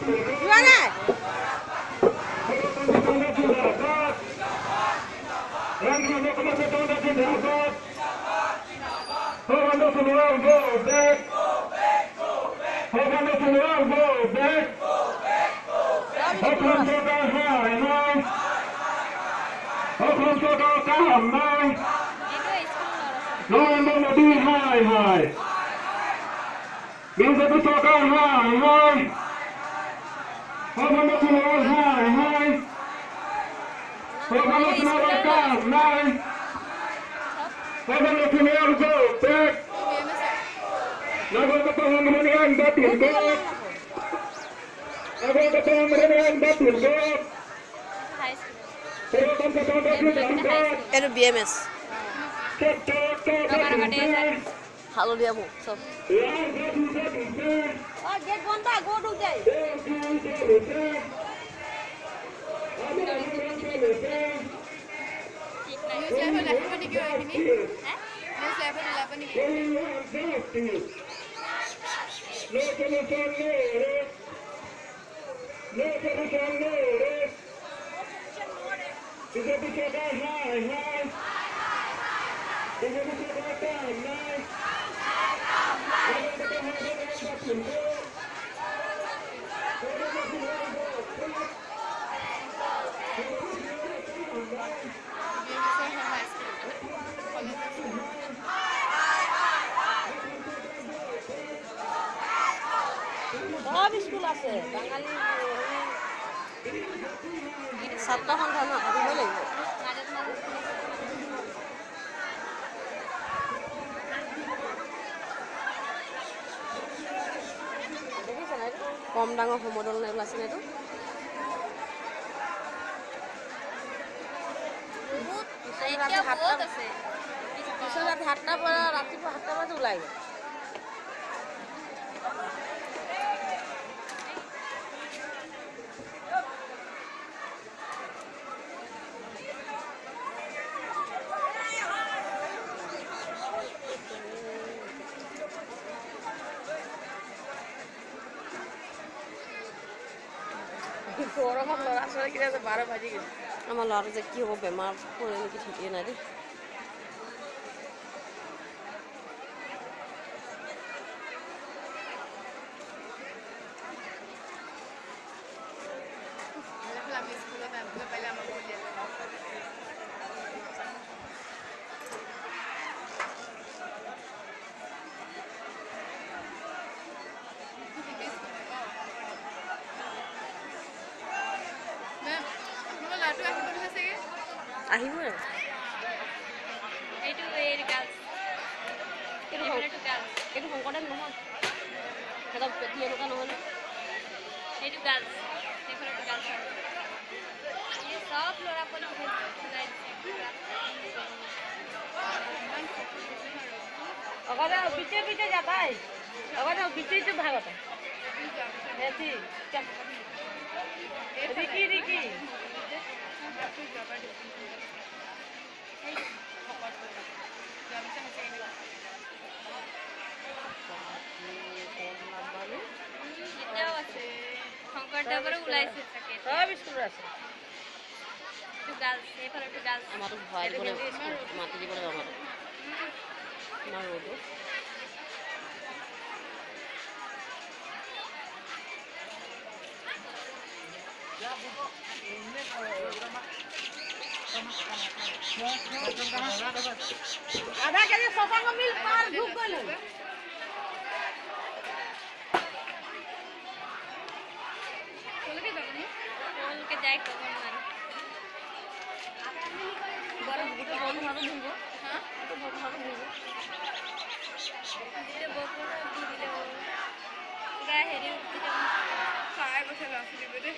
যোৱা নাই বিজেপি চৰকাৰ হাই হাই সৰ্বন্ন চুনাৰ হাই হাই সৰ্বন্ন চুনাৰ কাম নাই সৰ্বন্ন চুনাৰ গো বেক নগরগত সংগ্রামীরা বাতিল গো নগরগত সংগ্রামীরা বাতিল গো এইটো BMS হালধীয়া মোক চব গেট বন্ধ গো ঢুক যায় সব স্কুল আছে বাঙালী ছাত্ৰ সন্থা নাথাকিব লাগিব কম ডাঙৰ সমদল নেল আছে নেটো পিছত 7টা পৰা ৰাতিপুৱা 7টা বজাত ওলাই গ'ল গৰমত ল'ৰা ছোৱালী কিনে 12 বাজি গ'ল আমাৰ ল'ৰাটো যে কি হ'ব বেমাৰ পৰে নেকি ঠিকেই নাই দেই আহিব এইটো এই গাছ এইটো শংকৰদেৱ নহয় সেটা পেটি এনেকুৱা নহয় এইটো গাছ এইফালে গাছ এই সব ল'ৰা পলি अगर पीछे पीछे जाता है अगर पीछे से भागता है ऐसी रिकी रिकी শংকৰদেৱৰ ওলাইছে থাকে সব স্কুল আছে টু গাৰ্লছ এইফালে টু গাৰ্লছ আমাৰো ভয় বলে মাটি দিব লাগে আমাৰ ৰ'দো आधा केजी सोफा को मिल पार धूप गले खोल के जाए को मार बरफ गुटे बोल मारो धुंगो हां तो बोल मारो धुंगो दिले बोल दिले गा हेरी खाए बसे लासली बेटे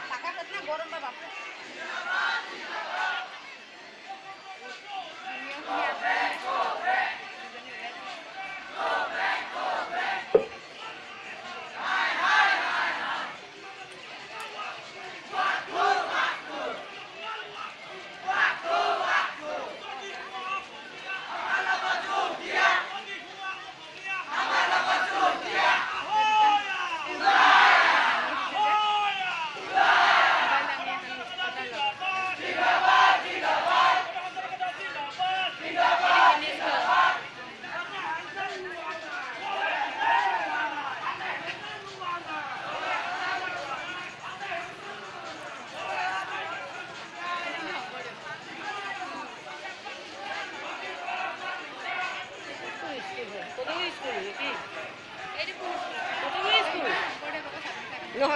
टाका कितना गरम बा बाप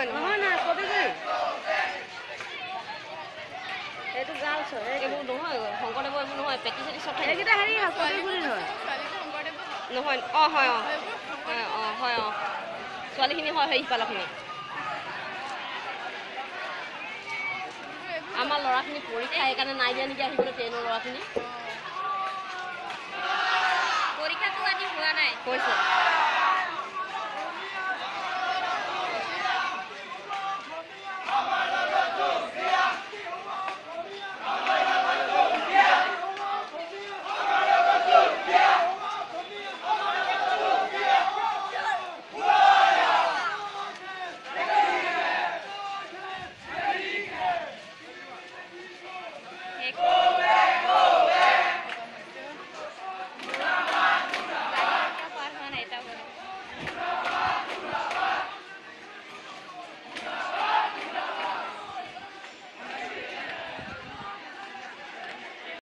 নহয় নহয় নহয় কবিগুৰি এইটো গাৰ্লছ হয় এইবোৰ নহয় শংকৰদেৱৰ এইবোৰ নহয় পেটি চেটি চব থাকে এইকেইটা হেৰি হয় কবিগুৰি হয় নহয় অঁ হয় অঁ হয় অঁ ছোৱালীখিনি হয় সেই সিফালৰখিনি আমাৰ ল'ৰাখিনি পৰীক্ষা সেইকাৰণে নাই দিয়া নেকি আহিবলৈ 10ৰ ল'ৰাখিনি পৰীক্ষাটো আজি হোৱা নাই হৈছে